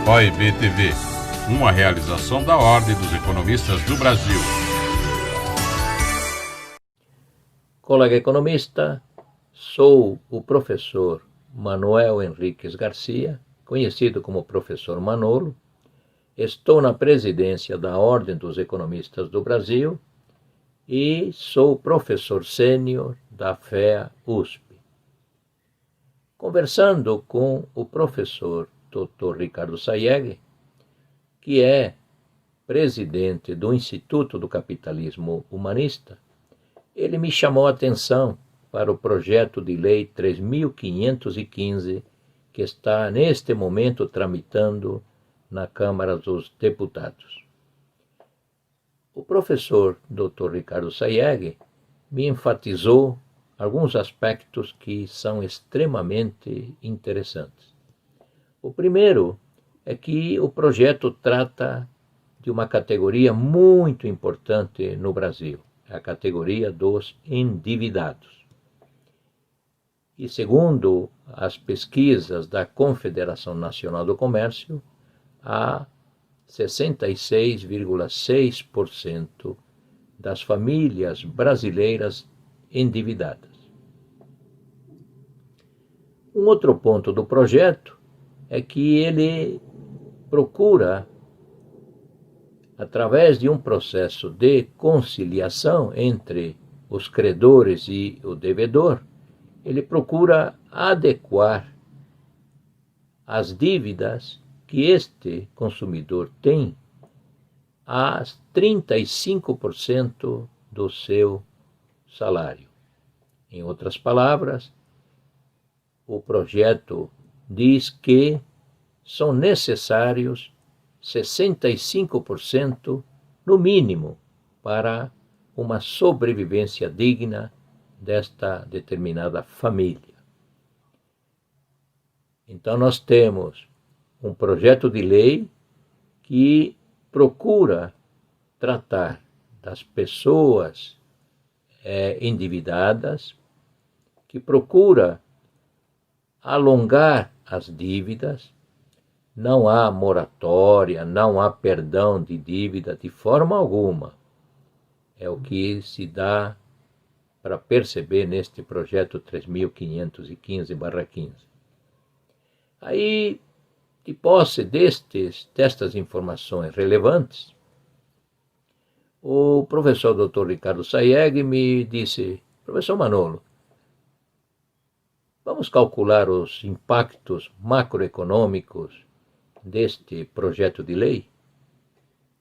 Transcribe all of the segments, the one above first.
OEB-TV, uma realização da Ordem dos Economistas do Brasil. Colega economista, sou o professor Manuel Henriques Garcia, conhecido como professor Manolo. Estou na presidência da Ordem dos Economistas do Brasil e sou professor sênior da FEA USP. Conversando com o professor Dr. Ricardo Sayegh, que é presidente do Instituto do Capitalismo Humanista, ele me chamou a atenção para o projeto de lei 3.515, que está neste momento tramitando na Câmara dos Deputados. O professor Dr. Ricardo Sayegh me enfatizou alguns aspectos que são extremamente interessantes. O primeiro é que o projeto trata de uma categoria muito importante no Brasil, a categoria dos endividados. E segundo as pesquisas da Confederação Nacional do Comércio, há 66,6% das famílias brasileiras endividadas. Um outro ponto do projeto é que ele procura, através de um processo de conciliação entre os credores e o devedor, ele procura adequar as dívidas que este consumidor tem a 35% do seu salário. Em outras palavras, o projeto diz que são necessários 65% no mínimo para uma sobrevivência digna desta determinada família. Então nós temos um projeto de lei que procura tratar das pessoas endividadas, que procura alongar as dívidas. Não há moratória, não há perdão de dívida de forma alguma. É o que se dá para perceber neste projeto 3.515/15. Aí, de posse destas informações relevantes, o professor Dr. Ricardo Sayegh me disse: professor Manolo, vamos calcular os impactos macroeconômicos deste projeto de lei?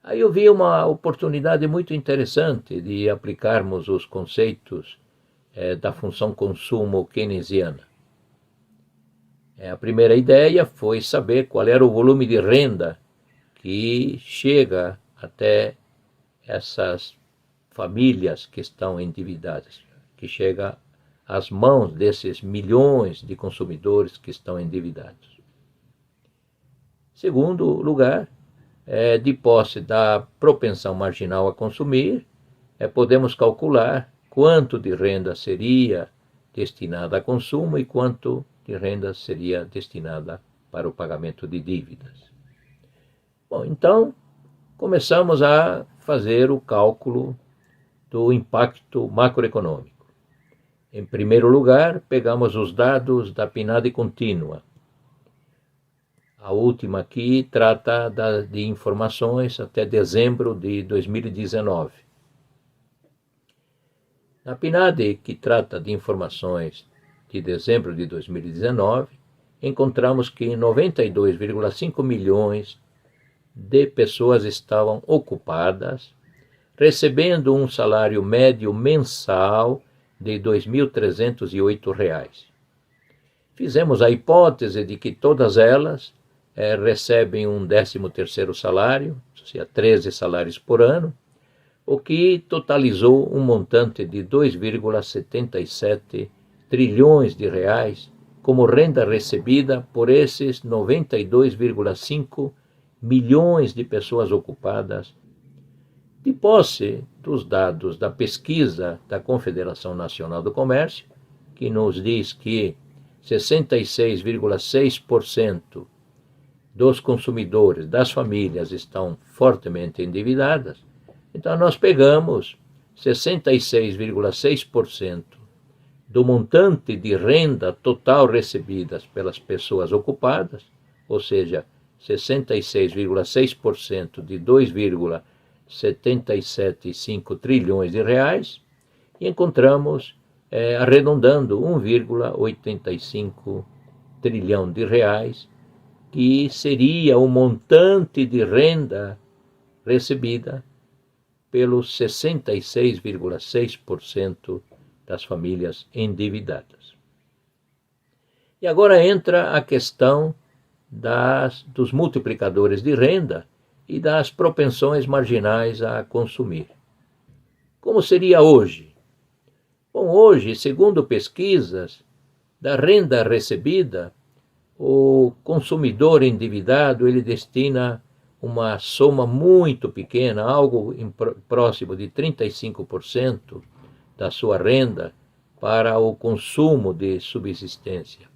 Aí eu vi uma oportunidade muito interessante de aplicarmos os conceitos da função consumo keynesiana. A primeira ideia foi saber qual era o volume de renda que chega até essas famílias que estão endividadas, que chega às mãos desses milhões de consumidores que estão endividados. Segundo lugar, de posse da propensão marginal a consumir, podemos calcular quanto de renda seria destinada a consumo e quanto de renda seria destinada para o pagamento de dívidas. Bom, então começamos a fazer o cálculo do impacto macroeconômico. Em primeiro lugar, pegamos os dados da PNAD contínua. A última aqui trata de informações até dezembro de 2019. Na PNAD, que trata de informações de dezembro de 2019, encontramos que 92,5 milhões de pessoas estavam ocupadas, recebendo um salário médio mensal de R$ 2.308. Fizemos a hipótese de que todas elas recebem um 13º salário, ou seja, 13 salários por ano, o que totalizou um montante de 2,77 trilhões de reais como renda recebida por esses 92,5 milhões de pessoas ocupadas, de posse dos dados da pesquisa da Confederação Nacional do Comércio, que nos diz que 66,6% dos consumidores, das famílias, estão fortemente endividadas, então nós pegamos 66,6% do montante de renda total recebidas pelas pessoas ocupadas, ou seja, 66,6% de 2,775 trilhões de reais, e encontramos, arredondando, 1,85 trilhão de reais, que seria o montante de renda recebida pelos 66,6% das famílias endividadas. E agora entra a questão dos multiplicadores de renda e das propensões marginais a consumir. Como seria hoje? Bom, hoje, segundo pesquisas, da renda recebida, o consumidor endividado ele destina uma soma muito pequena, algo próximo de 35% da sua renda para o consumo de subsistência.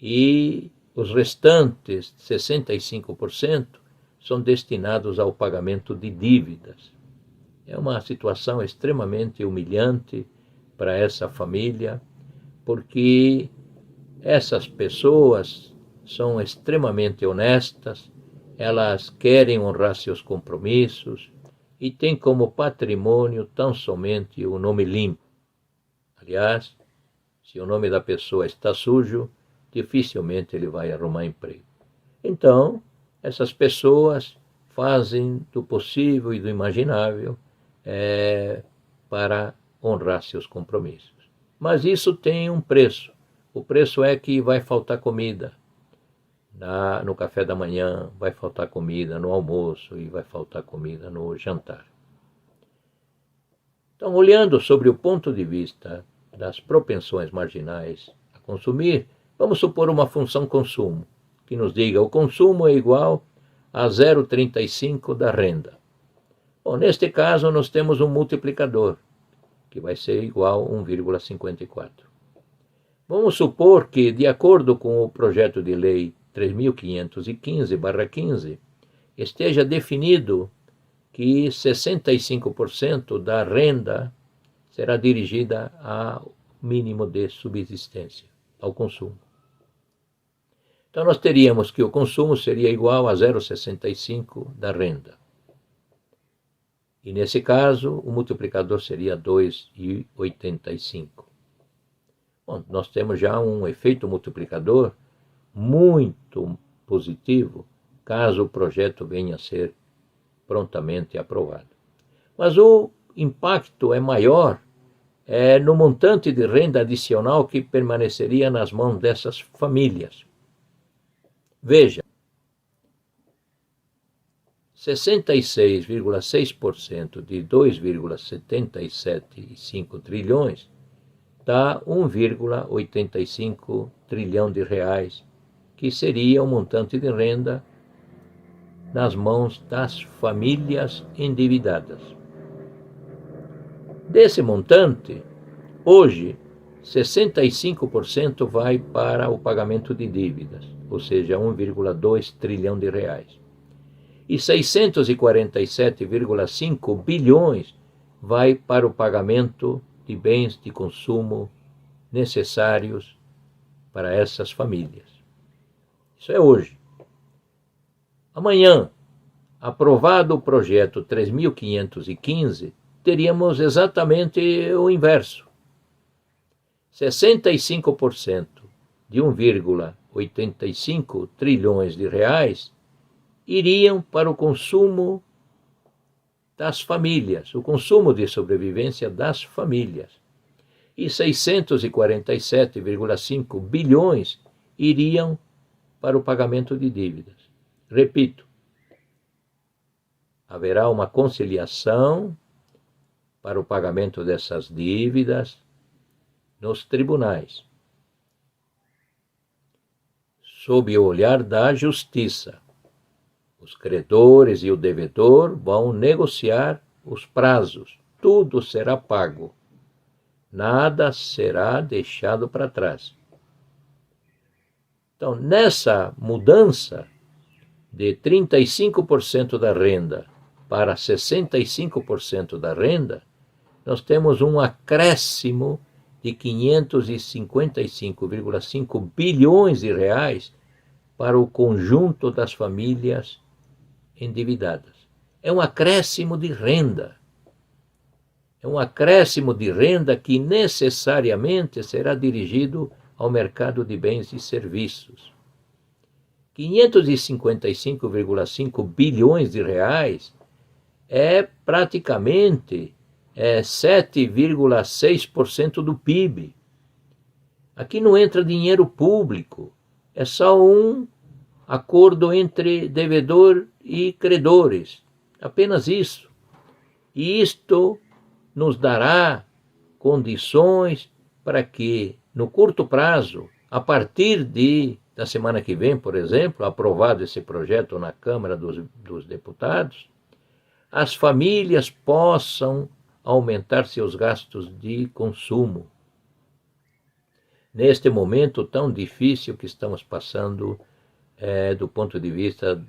E os restantes 65% são destinados ao pagamento de dívidas. É uma situação extremamente humilhante para essa família, porque essas pessoas são extremamente honestas, elas querem honrar seus compromissos e têm como patrimônio tão somente o nome limpo. Aliás, se o nome da pessoa está sujo, dificilmente ele vai arrumar emprego. Então, essas pessoas fazem do possível e do imaginável para honrar seus compromissos. Mas isso tem um preço. O preço é que vai faltar comida no café da manhã, vai faltar comida no almoço e vai faltar comida no jantar. Então, olhando sobre o ponto de vista das propensões marginais a consumir, vamos supor uma função consumo, que nos diga o consumo é igual a 0,35 da renda. Bom, neste caso, nós temos um multiplicador, que vai ser igual a 1,54. Vamos supor que, de acordo com o projeto de lei 3.515/15, esteja definido que 65% da renda será dirigida ao mínimo de subsistência, ao consumo. Então, nós teríamos que o consumo seria igual a 0,65 da renda. E, nesse caso, o multiplicador seria 2,85. Bom, nós temos já um efeito multiplicador muito positivo, caso o projeto venha a ser prontamente aprovado. Mas o impacto é maior no montante de renda adicional que permaneceria nas mãos dessas famílias. Veja, 66,6% de 2,775 trilhões dá 1,85 trilhão de reais, que seria o montante de renda nas mãos das famílias endividadas. Desse montante, hoje, 65% vai para o pagamento de dívidas, ou seja, 1,2 trilhão de reais. E 647,5 bilhões vai para o pagamento de bens de consumo necessários para essas famílias. Isso é hoje. Amanhã, aprovado o projeto 3.515, teríamos exatamente o inverso. 65% de 1,85 trilhões de reais iriam para o consumo das famílias, o consumo de sobrevivência das famílias. E 647,5 bilhões iriam para o pagamento de dívidas. Repito, haverá uma conciliação para o pagamento dessas dívidas nos tribunais, sob o olhar da justiça. Os credores e o devedor vão negociar os prazos, tudo será pago, nada será deixado para trás. Então, nessa mudança, de 35% da renda para 65% da renda, nós temos um acréscimo de 555,5 bilhões de reais para o conjunto das famílias endividadas. É um acréscimo de renda. É um acréscimo de renda que necessariamente será dirigido ao mercado de bens e serviços. 555,5 bilhões de reais é praticamente 7,6% do PIB. Aqui não entra dinheiro público, é só um acordo entre devedor e credores, apenas isso. E isto nos dará condições para que, no curto prazo, a partir da semana que vem, por exemplo, aprovado esse projeto na Câmara dos Deputados, as famílias possam aumentar seus gastos de consumo. Neste momento tão difícil que estamos passando do ponto de vista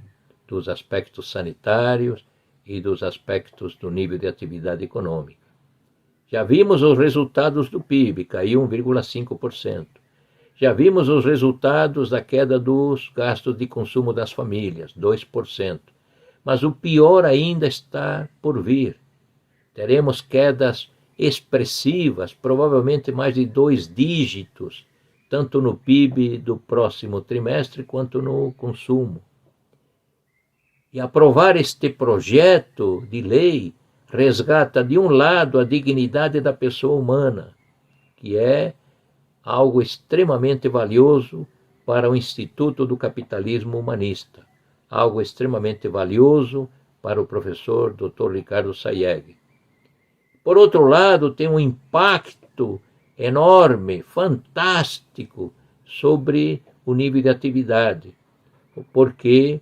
dos aspectos sanitários e dos aspectos do nível de atividade econômica. Já vimos os resultados do PIB, caiu 1,5%. Já vimos os resultados da queda dos gastos de consumo das famílias, 2%. Mas o pior ainda está por vir. Teremos quedas expressivas, provavelmente mais de 2 dígitos, tanto no PIB do próximo trimestre quanto no consumo. E aprovar este projeto de lei resgata, de um lado, a dignidade da pessoa humana, que é algo extremamente valioso para o Instituto do Capitalismo Humanista, algo extremamente valioso para o professor Dr. Ricardo Sayegh. Por outro lado, tem um impacto enorme, fantástico, sobre o nível de atividade, porque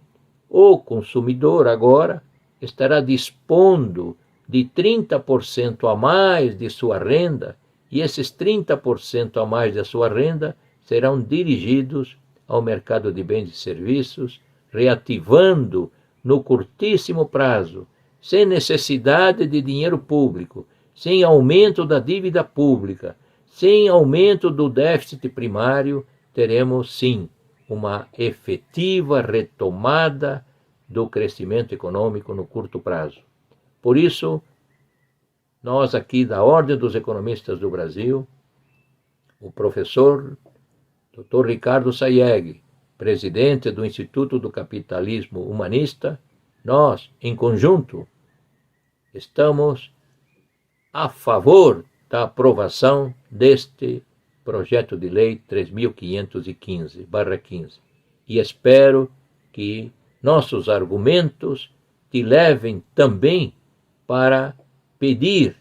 o consumidor agora estará dispondo de 30% a mais de sua renda, e esses 30% a mais da sua renda serão dirigidos ao mercado de bens e serviços, reativando no curtíssimo prazo, sem necessidade de dinheiro público, sem aumento da dívida pública, sem aumento do déficit primário, teremos sim uma efetiva retomada do crescimento econômico no curto prazo. Por isso, nós aqui da Ordem dos Economistas do Brasil, o professor Dr. Ricardo Sayegh, presidente do Instituto do Capitalismo Humanista, nós, em conjunto, estamos a favor da aprovação deste projeto de lei 3.515/15. E espero que nossos argumentos te levem também para pedir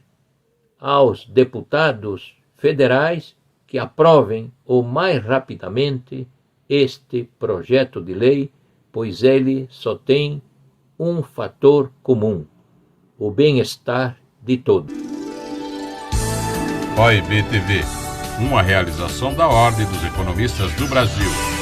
aos deputados federais que aprovem o mais rapidamente este projeto de lei, pois ele só tem um fator comum: o bem-estar de todos. OIB TV, uma realização da Ordem dos Economistas do Brasil.